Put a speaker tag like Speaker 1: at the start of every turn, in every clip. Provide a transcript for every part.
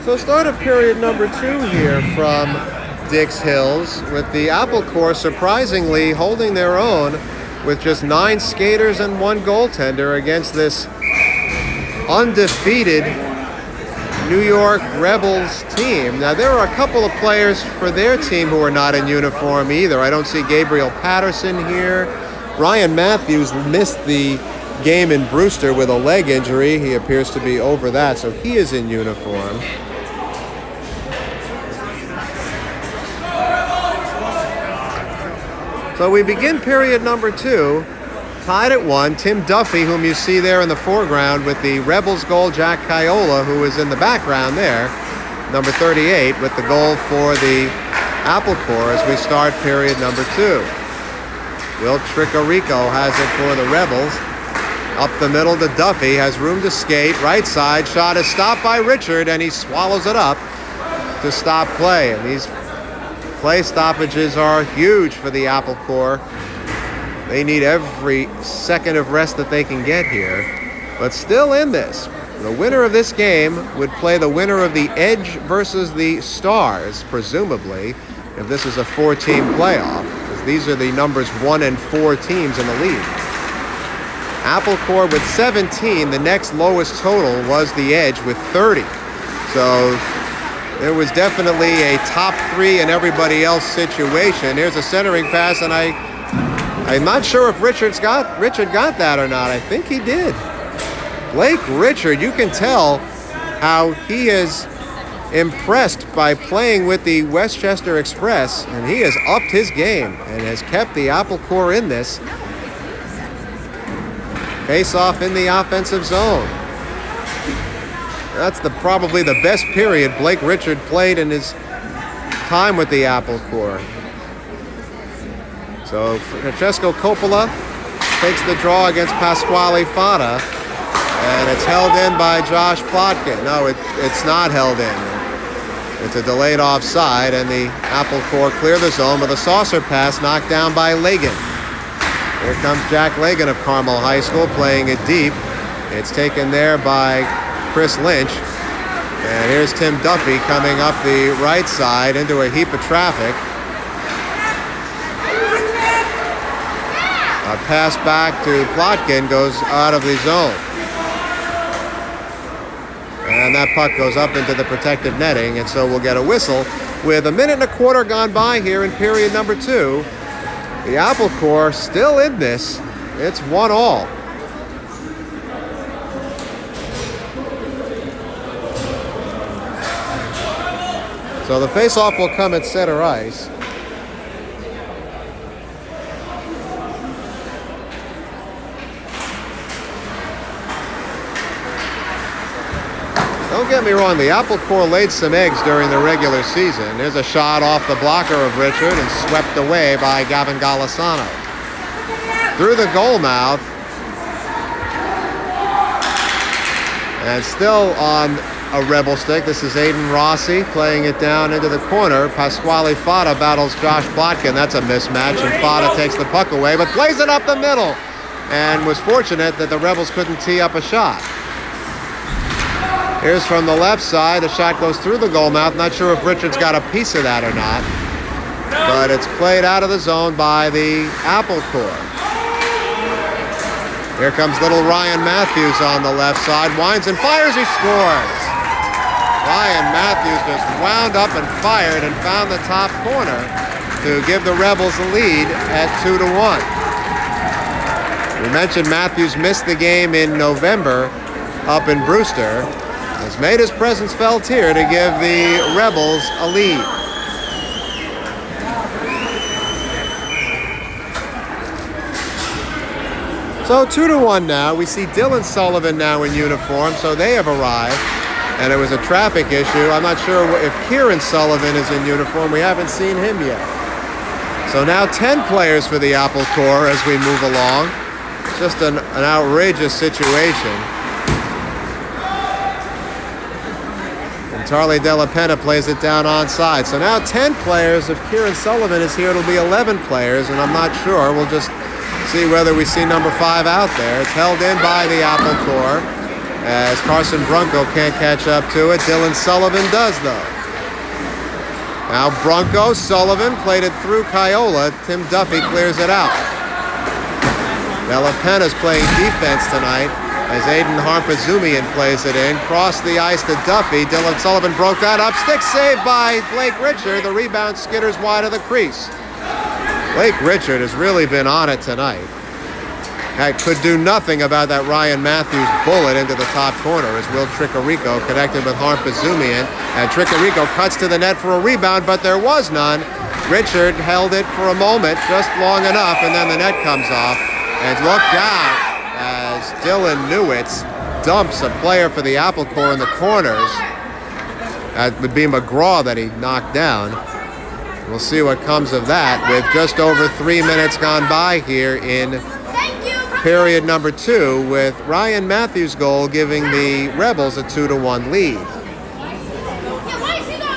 Speaker 1: So start of period number 2 here from Dix Hills, with the Apple Corps surprisingly holding their own with just 9 skaters and 1 goaltender against this undefeated New York Rebels team. Now, there are a couple of players for their team who are not in uniform either. I don't see Gabriel Patterson here. Ryan Matthews missed the game in Brewster with a leg injury. He appears to be over that, so he is in uniform. So we begin period number 2, tied at 1. Tim Duffy, whom you see there in the foreground with the Rebels goal, Jack Kiola, who is in the background there, number 38, with the goal for the Apple Corps as we start period number 2. Will Tricarico has it for the Rebels. Up the middle to Duffy, has room to skate. Right side, shot is stopped by Richard, and he swallows it up to stop play. And these play stoppages are huge for the Apple Corps. They need every second of rest that they can get here. But still in this, the winner of this game would play the winner of the Edge versus the Stars, presumably, if this is a 4-team playoff, because these are the numbers 1 and 4 teams in the league. Apple Corps with 17. The next lowest total was the Edge with 30. So there was definitely a top 3 and everybody else situation. Here's a centering pass, and I'm not sure if Richard got that or not. I think he did. Blake Richard, you can tell how he is impressed by playing with the Westchester Express, and he has upped his game and has kept the Apple Corps in this. Face off in the offensive zone. That's probably the best period Blake Richard played in his time with the Apple Corps. So Francesco Coppola takes the draw against Pasquale Fata, and it's held in by Josh Plotkin. No, it's not held in. It's a delayed offside, and the Apple Corps clear the zone with a saucer pass knocked down by Lagan. Here comes Jack Lagan of Carmel High School playing it deep. It's taken there by Chris Lynch. And here's Tim Duffy coming up the right side into a heap of traffic. A pass back to Plotkin goes out of the zone. And that puck goes up into the protective netting, and so we'll get a whistle. With 1.25 minutes gone by here in period number 2, the Apple Corps still in this. It's 1-1. So the faceoff will come at center ice. Don't get me wrong, the Apple Corps laid some eggs during the regular season. There's a shot off the blocker of Richard and swept away by Gavin Golisano. Through the goal mouth. And still on a Rebel stick. This is Aiden Rossi playing it down into the corner. Pasquale Fata battles Josh Plotkin. That's a mismatch, and Fata takes the puck away, but plays it up the middle, and was fortunate that the Rebels couldn't tee up a shot. Here's from the left side. The shot goes through the goal mouth. Not sure if Richard's got a piece of that or not, but it's played out of the zone by the Apple Corps. Here comes little Ryan Matthews on the left side. Winds and fires. He scores. Ryan Matthews just wound up and fired and found the top corner to give the Rebels a lead at 2-1. We mentioned Matthews missed the game in November up in Brewster. Has made his presence felt here to give the Rebels a lead. So 2-1 now. We see Dylan Sullivan now in uniform, so they have arrived. And it was a traffic issue. I'm not sure if Kieran Sullivan is in uniform. We haven't seen him yet. So now 10 players for the Apple Corps as we move along. Just an outrageous situation. And Tarley Della Penna plays it down onside. So now 10 players. If Kieran Sullivan is here, it'll be 11 players, and I'm not sure. We'll just see whether we see number 5 out there. It's held in by the Apple Corps. as Carson Brunko can't catch up to it. Dylan Sullivan does, though. Now Brunko, Sullivan played it through Kaiola. Tim Duffy clears it out. Della Penna's playing defense tonight as Aiden Harpazumian plays it in. Cross the ice to Duffy. Dylan Sullivan broke that up. Stick save by Blake Richard. The rebound skitters wide of the crease. Blake Richard has really been on it tonight. Could do nothing about that Ryan Matthews bullet into the top corner as Will Tricarico connected with Harpazumian. And Tricarico cuts to the net for a rebound, but there was none. Richard held it for a moment, just long enough, and then the net comes off. And look out as Dylan Newitz dumps a player for the Apple Corps in the corners. That would be McGraw that he knocked down. We'll see what comes of that with just over 3 minutes gone by here in period number 2, with Ryan Matthews' goal giving the Rebels a 2-1 lead.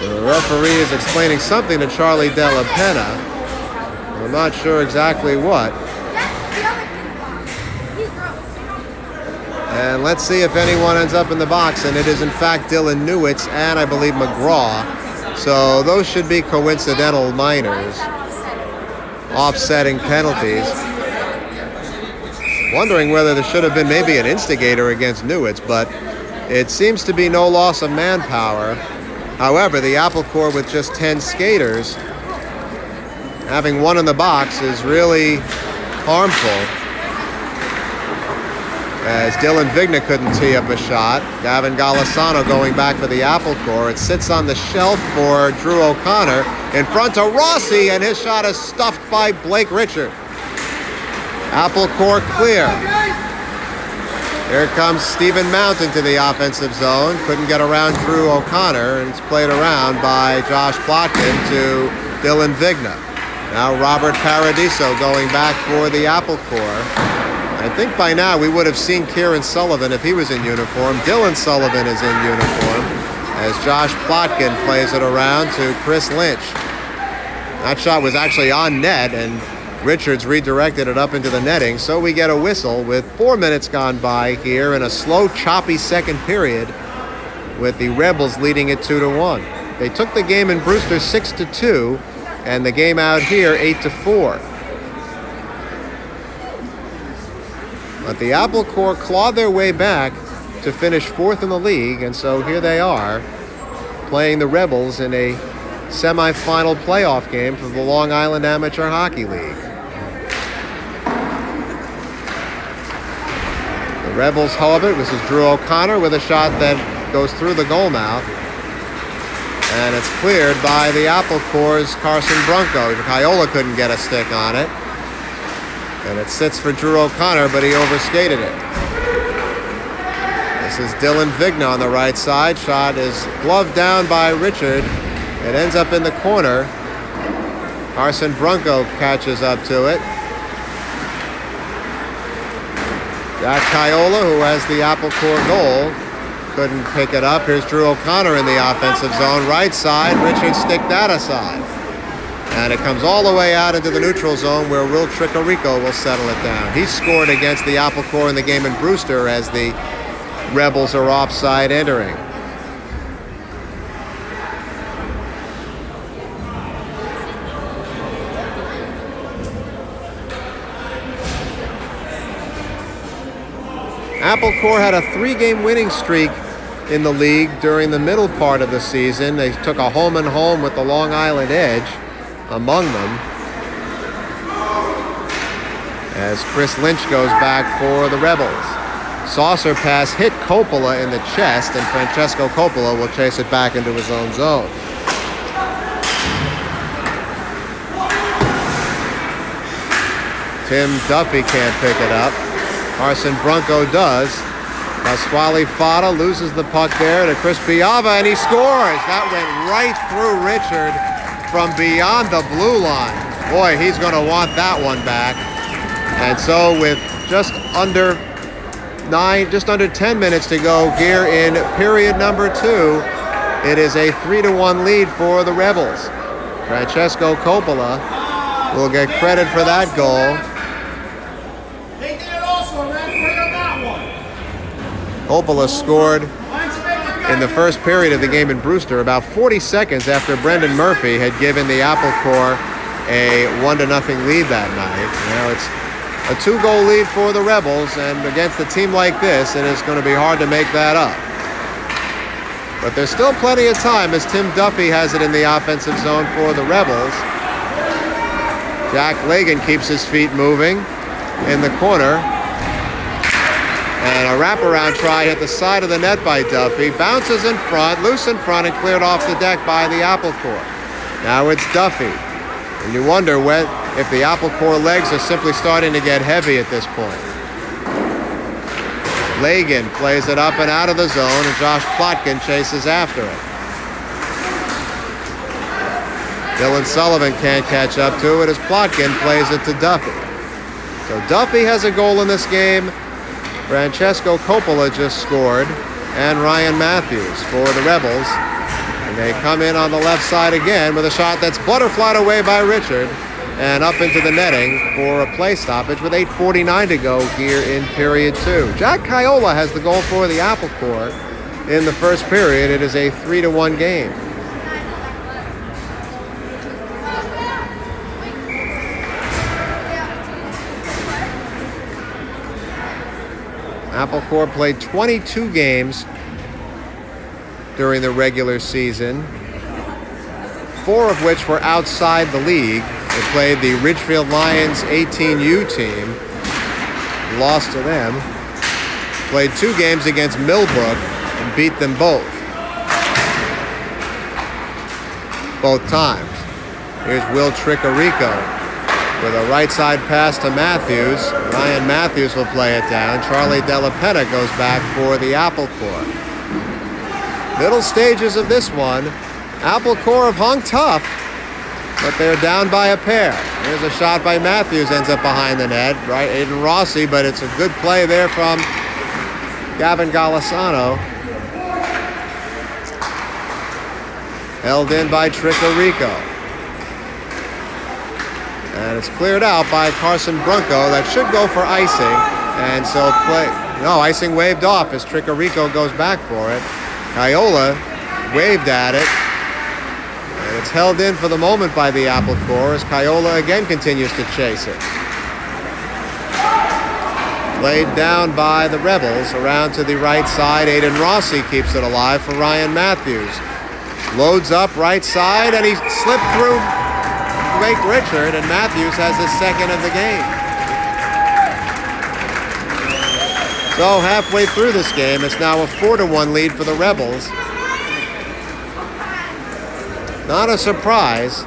Speaker 1: The referee is explaining something to Charlie Della Penna. I'm not sure exactly what. And let's see if anyone ends up in the box, and it is in fact Dylan Newitz and I believe McGraw. So those should be coincidental minors, offsetting penalties. Wondering whether there should have been maybe an instigator against Newitz, but it seems to be no loss of manpower. However, the Apple Corps with just 10 skaters, having one in the box is really harmful. As Dylan Vigna couldn't tee up a shot. Gavin Golisano going back for the Apple Corps. It sits on the shelf for Drew O'Connor. In front to Rossi, and his shot is stuffed by Blake Richard. Apple Corps clear. Here comes Stephen Mount into the offensive zone. Couldn't get around Drew O'Connor, and it's played around by Josh Plotkin to Dylan Vigna. Now Robert Paradiso going back for the Apple Corps. I think by now we would have seen Kieran Sullivan if he was in uniform. Dylan Sullivan is in uniform as Josh Plotkin plays it around to Chris Lynch. That shot was actually on net, and Richards redirected it up into the netting, so we get a whistle with 4 minutes gone by here in a slow, choppy second period with the Rebels leading it 2-1. They took the game in Brewster 6-2, and the game out here 8-4. But the Apple Corps clawed their way back to finish 4th in the league, and so here they are playing the Rebels in a semifinal playoff game for the Long Island Amateur Hockey League. The Rebels hove it. This is Drew O'Connor with a shot that goes through the goal mouth. And it's cleared by the Apple Corps' Carson Brunko. Kaiola couldn't get a stick on it. And it sits for Drew O'Connor, but he overskated it. This is Dylan Vigna on the right side. Shot is gloved down by Richard. It ends up in the corner. Carson Brunko catches up to it. Jack Kaiola, who has the Apple Corps goal, couldn't pick it up. Here's Drew O'Connor in the offensive zone. Right side, Richard stick that aside. And it comes all the way out into the neutral zone where Will Tricarico will settle it down. He scored against the Apple Corps in the game in Brewster as the Rebels are offside entering. Apple Corps had a 3-game winning streak in the league during the middle part of the season. They took a home and home with the Long Island Edge among them, as Chris Lynch goes back for the Rebels. Saucer pass hit Coppola in the chest, and Francesco Coppola will chase it back into his own zone. Tim Duffy can't pick it up. Carson Brunko does. Pasquale Fata loses the puck there to Chris Biava, and he scores. That went right through Richard from beyond the blue line. Boy, he's going to want that one back. And so with just under 10 minutes to go here in period number 2, it is a 3-1 lead for the Rebels. Francesco Coppola will get credit for that goal. Coppola scored in the first period of the game in Brewster, about 40 seconds after Brendan Murphy had given the Apple Corps a 1-0 lead that night. Now it's a 2-goal lead for the Rebels, and against a team like this, it is going to be hard to make that up. But there's still plenty of time as Tim Duffy has it in the offensive zone for the Rebels. Jack Lagan keeps his feet moving in the corner. And a wraparound try at the side of the net by Duffy. Bounces in front, loose in front, and cleared off the deck by the Apple Corps. Now it's Duffy. And you wonder if the Apple Corps legs are simply starting to get heavy at this point. Lagan plays it up and out of the zone, and Josh Plotkin chases after it. Dylan Sullivan can't catch up to it as Plotkin plays it to Duffy. So Duffy has a goal in this game. Francesco Coppola just scored, and Ryan Matthews for the Rebels. And they come in on the left side again with a shot that's butterflied away by Richard and up into the netting for a play stoppage with 8:49 to go here in period 2. Jack Kiola has the goal for the Apple Corps in the first period. It is a 3-1 game. Apple Corps played 22 games during the regular season, 4 of which were outside the league. They played the Ridgefield Lions 18U team, lost to them. Played 2 games against Millbrook and beat them both times. Here's Will Tricorico with a right side pass to Matthews. Ryan Matthews will play it down. Charlie Della Penna goes back for the Apple Corps. Middle stages of this one. Apple Corps have hung tough, but they're down by a pair. Here's a shot by Matthews, ends up behind the net. Right, Aiden Rossi, but it's a good play there from Gavin Golisano. Held in by Tricorico. And it's cleared out by Carson Brunco. That should go for icing. And so icing waved off as Tricorico goes back for it. Kiola waved at it. And it's held in for the moment by the Apple Corps as Kiola again continues to chase it. Laid down by the Rebels around to the right side. Aiden Rossi keeps it alive for Ryan Matthews. Loads up right side and he slipped through Blake Richard, and Matthews has his second of the game. So halfway through this game, it's now a 4-1 lead for the Rebels. Not a surprise.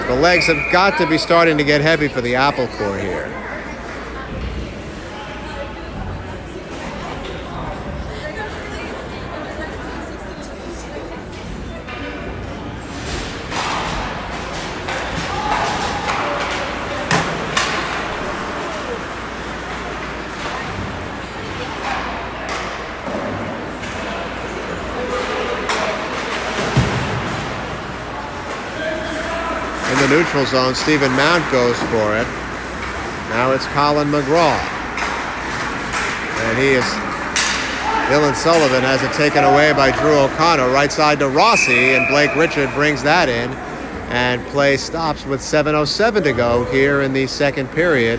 Speaker 1: The legs have got to be starting to get heavy for the Apple Corps here. Neutral zone, Stephen Mount goes for it. Now it's Colin McGraw. And Dylan Sullivan has it taken away by Drew O'Connor. Right side to Rossi, and Blake Richard brings that in. And play stops with 7:07 to go here in the second period.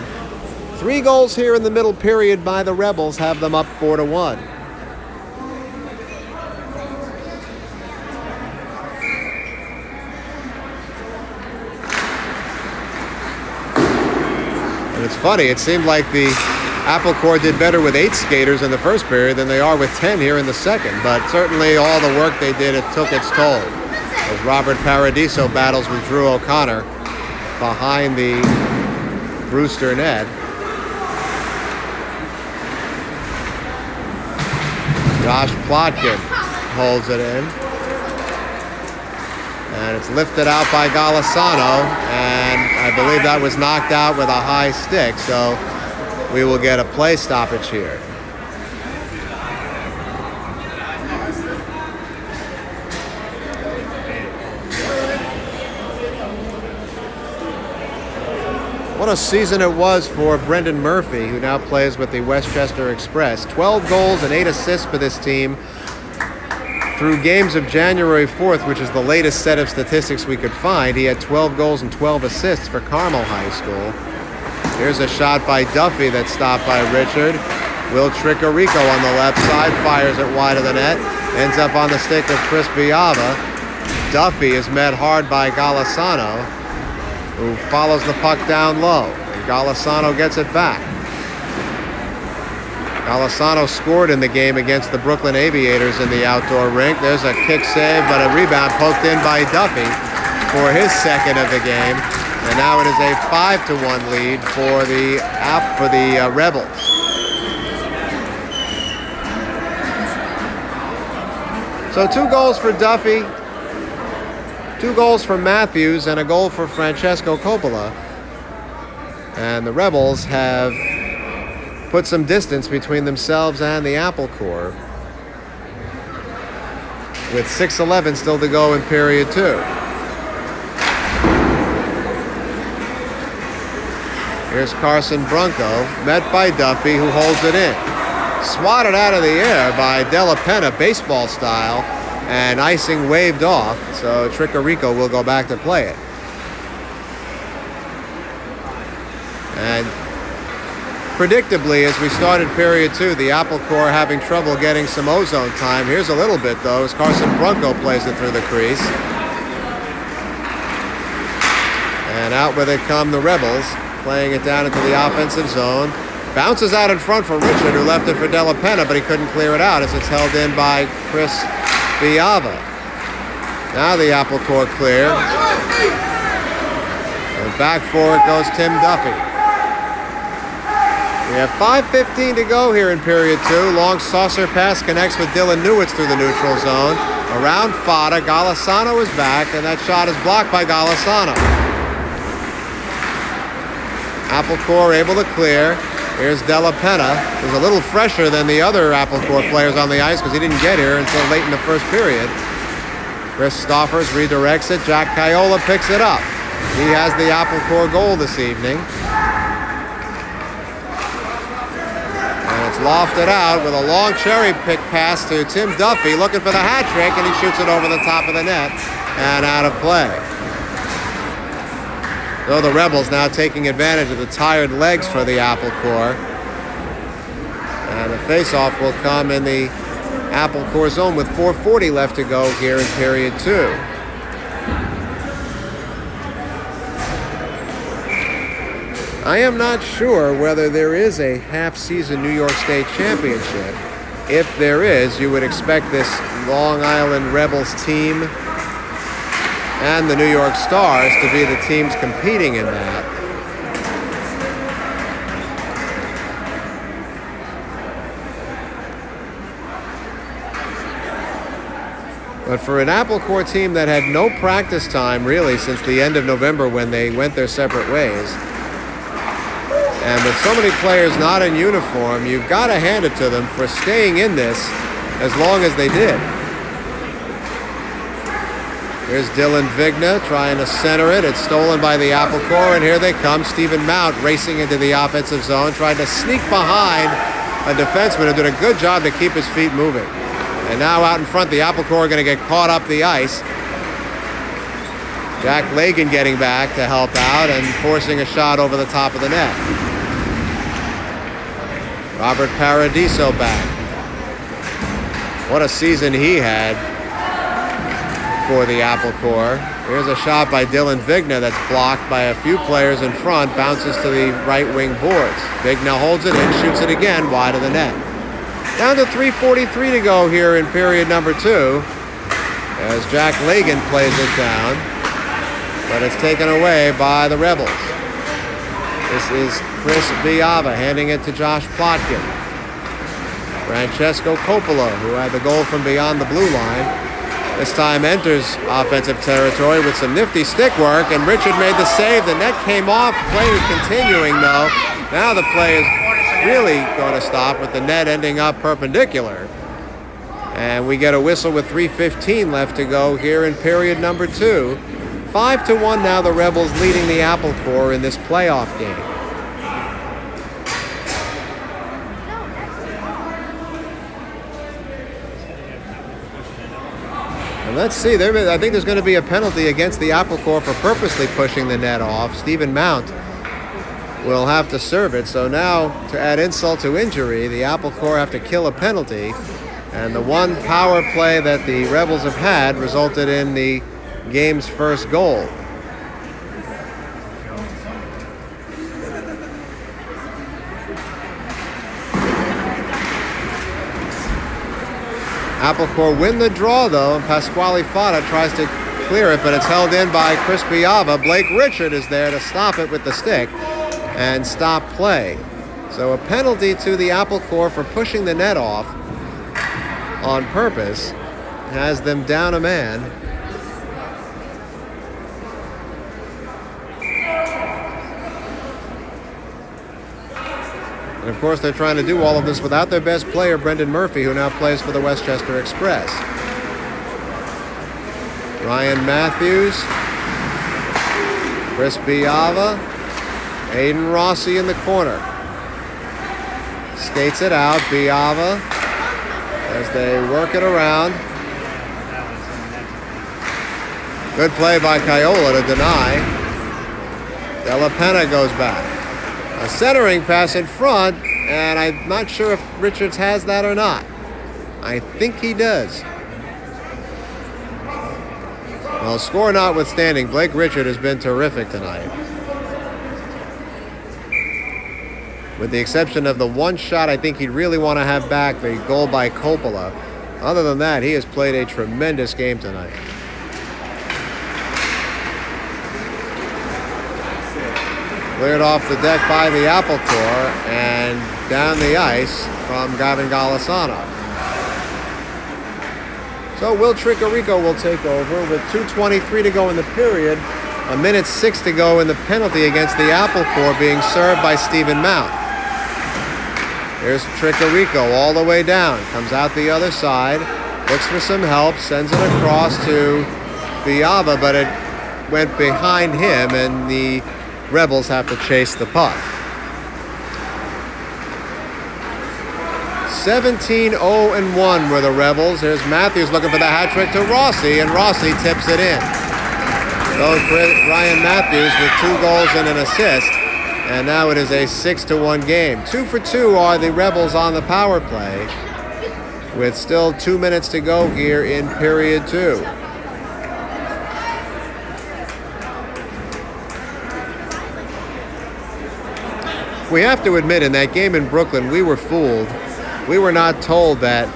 Speaker 1: 3 goals here in the middle period by the Rebels have them up 4-1. It's funny, it seemed like the Apple Corps did better with 8 skaters in the first period than they are with 10 here in the second, but certainly all the work they did, it took its toll. As Robert Paradiso battles with Drew O'Connor behind the Brewster net. Josh Plotkin holds it in. And it's lifted out by Golisano, and I believe that was knocked out with a high stick, so we will get a play stoppage here. What a season it was for Brendan Murphy, who now plays with the Westchester Express. 12 goals and 8 assists for this team through games of January 4th, which is the latest set of statistics we could find. He had 12 goals and 12 assists for Carmel High School. Here's a shot by Duffy that's stopped by Richard. Will Tricorico on the left side, fires it wide of the net, ends up on the stick of Chris Biava. Duffy is met hard by Golisano, who follows the puck down low. And Golisano gets it back. Golisano scored in the game against the Brooklyn Aviators in the outdoor rink. There's a kick save, but a rebound poked in by Duffy for his second of the game. And now it is a 5-1 lead for the Rebels. So 2 goals for Duffy, 2 goals for Matthews, and a goal for Francesco Coppola. And the Rebels have put some distance between themselves and the Apple Corps, with 6:11 still to go in period 2. Here's Carson Brunco, met by Duffy, who holds it in. Swatted out of the air by Della Penna, baseball style, and icing waved off, so Tricorico will go back to play it. And predictably, as we started period 2, the Apple Corps having trouble getting some ozone time. Here's a little bit, though, as Carson Brunco plays it through the crease. And out with it come the Rebels, playing it down into the offensive zone. Bounces out in front for Richard, who left it for Della Penna, but he couldn't clear it out as it's held in by Chris Biava. Now the Apple Corps clear. And back for it goes Tim Duffy. We have 5:15 to go here in period 2. Long saucer pass connects with Dylan Newitz through the neutral zone. Around Fada, Golisano is back, and that shot is blocked by Golisano. Apple Corps able to clear. Here's Della Penna, who's a little fresher than the other Apple Corps players on the ice because he didn't get here until late in the first period. Chris Stoffers redirects it. Jack Caiola picks it up. He has the Apple Corps goal this evening. And it's lofted out with a long cherry pick pass to Tim Duffy, looking for the hat trick, and he shoots it over the top of the net and out of play. So the Rebels now taking advantage of the tired legs for the Apple Corps. And the face-off will come in the Apple Corps zone with 4:40 left to go here in period 2. I am not sure whether there is a half-season New York State championship. If there is, you would expect this Long Island Rebels team and the New York Stars to be the teams competing in that. But for an Apple Corps team that had no practice time really since the end of November when they went their separate ways, and with so many players not in uniform, you've got to hand it to them for staying in this as long as they did. Here's Dylan Vigna trying to center it. It's stolen by the Apple Corps, and here they come. Stephen Mount racing into the offensive zone, trying to sneak behind a defenseman who did a good job to keep his feet moving. And now out in front, the Apple Corps are going to get caught up the ice. Jack Lagan getting back to help out and forcing a shot over the top of the net. Robert Paradiso back. What a season he had for the Apple Corps. Here's a shot by Dylan Vigna that's blocked by a few players in front, bounces to the right wing boards. Vigna holds it in, shoots it again wide of the net. Down to 3:43 to go here in period number 2 as Jack Lagan plays it down, but it's taken away by the Rebels. This is Chris Biava handing it to Josh Plotkin. Francesco Coppola, who had the goal from beyond the blue line, this time enters offensive territory with some nifty stick work, and Richard made the save. The net came off. Play is continuing, though. Now the play is really going to stop with the net ending up perpendicular. And we get a whistle with 3:15 left to go here in period number 2. 5-1 now, the Rebels leading the Apple Corps in this playoff game. And let's see, I think there's going to be a penalty against the Apple Corps for purposely pushing the net off. Stephen Mount will have to serve it. So now, to add insult to injury, the Apple Corps have to kill a penalty. And the one power play that the Rebels have had resulted in the game's first goal. Apple Corps win the draw, though, and Pasquale Fata tries to clear it, but it's held in by Chris Biava. Blake Richard is there to stop it with the stick and stop play. So a penalty to the Apple Corps for pushing the net off on purpose has them down a man. And of course, they're trying to do all of this without their best player, Brendan Murphy, who now plays for the Westchester Express. Ryan Matthews, Chris Biava, Aiden Rossi in the corner. Skates it out, Biava, as they work it around. Good play by Caiola to deny. Della Penna goes back. A centering pass in front, and I'm not sure if Richards has that or not. I think he does. Well, score notwithstanding, Blake Richard has been terrific tonight. With the exception of the one shot I think he'd really want to have back, the goal by Coppola. Other than that, he has played a tremendous game tonight. Cleared off the deck by the Apple Corps and down the ice from Gavin Golisano. So Will Tricarico will take over with 2:23 to go in the period. 1:06 to go in the penalty against the Apple Corps, being served by Stephen Mount. Here's Tricarico all the way down. Comes out the other side. Looks for some help. Sends it across to Biava, but it went behind him, and the Rebels have to chase the puck. 17-0-1 were the Rebels. Here's Matthews looking for the hat trick to Rossi, and Rossi tips it in. So Ryan Matthews with 2 goals and an assist, and now it is a 6-1 game. 2 for 2 are the Rebels on the power play, with still 2 minutes to go here in period 2. We have to admit, in that game in Brooklyn, we were fooled. We were not told that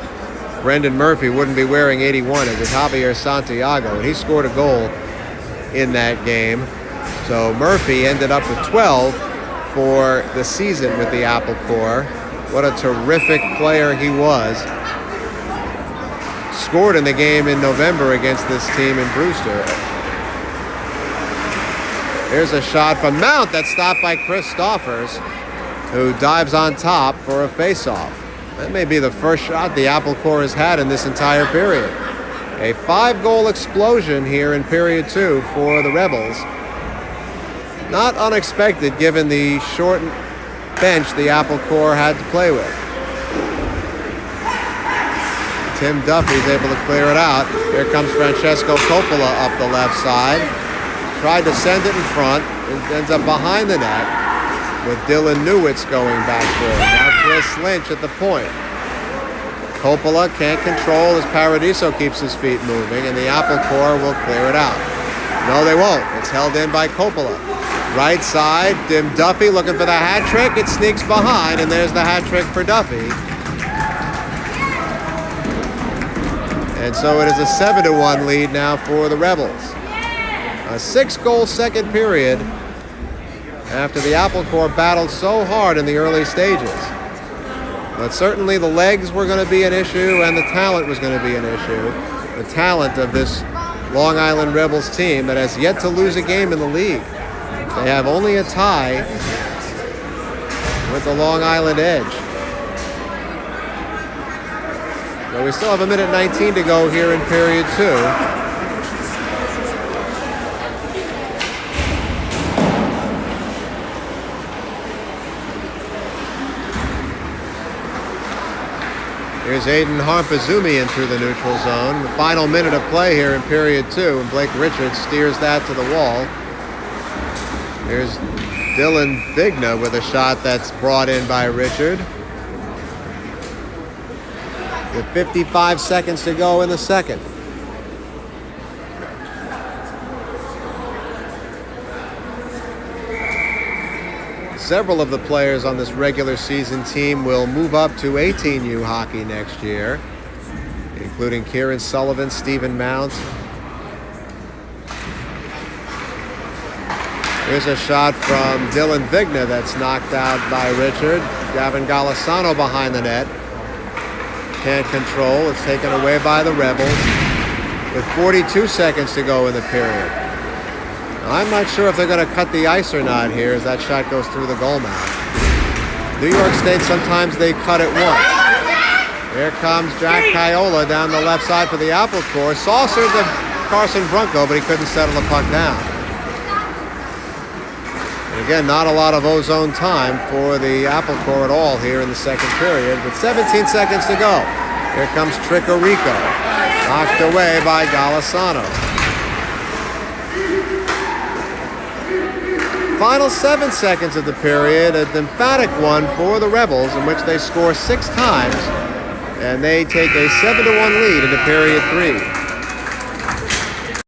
Speaker 1: Brendan Murphy wouldn't be wearing 81. It was Javier Santiago, and he scored a goal in that game. So Murphy ended up with 12 for the season with the Apple Corps. What a terrific player he was. Scored in the game in November against this team in Brewster. Here's a shot from Mount that's stopped by Chris Stoffers, who dives on top for a face-off. That may be the first shot the Apple Corps has had in this entire period. A 5-goal explosion here in period 2 for the Rebels. Not unexpected given the short bench the Apple Corps had to play with. Tim Duffy's able to clear it out. Here comes Francesco Coppola up the left side. Tried to send it in front. It ends up behind the net, with Dylan Newitz going back for it. Now Chris Lynch at the point. Coppola can't control as Paradiso keeps his feet moving, and the Apple Corps will clear it out. No, they won't. It's held in by Coppola. Right side, Tim Duffy looking for the hat trick. It sneaks behind, and there's the hat trick for Duffy. And so it is a 7-1 lead now for the Rebels. A 6-goal second period, after the Apple Corps battled so hard in the early stages. But certainly the legs were going to be an issue, and the talent was going to be an issue. The talent of this Long Island Rebels team that has yet to lose a game in the league. They have only a tie with the Long Island Edge. So we still have 1:19 to go here in period 2. Here's Aiden Harpazumi in through the neutral zone. The final minute of play here in period 2, and Blake Richards steers that to the wall. Here's Dylan Vigna with a shot that's brought in by Richard. With 55 seconds to go in the second. Several of the players on this regular season team will move up to 18U hockey next year, including Kieran Sullivan, Stephen Mount. Here's a shot from Dylan Vigna that's knocked out by Richard. Gavin Golisano behind the net. Can't control. It's taken away by the Rebels with 42 seconds to go in the period. I'm not sure if they're going to cut the ice or not here as that shot goes through the goal mouth. New York State, sometimes they cut it once. Here comes Jack Kaiola down the left side for the Apple Corps. Saucered to Carson Brunko, but he couldn't settle the puck down. And again, not a lot of ozone time for the Apple Corps at all here in the second period. With 17 seconds to go. Here comes Tricorico. Knocked away by Golisano. Final 7 seconds of the period, an emphatic one for the Rebels in which they score 6 times, and they take a 7-1 lead into period 3.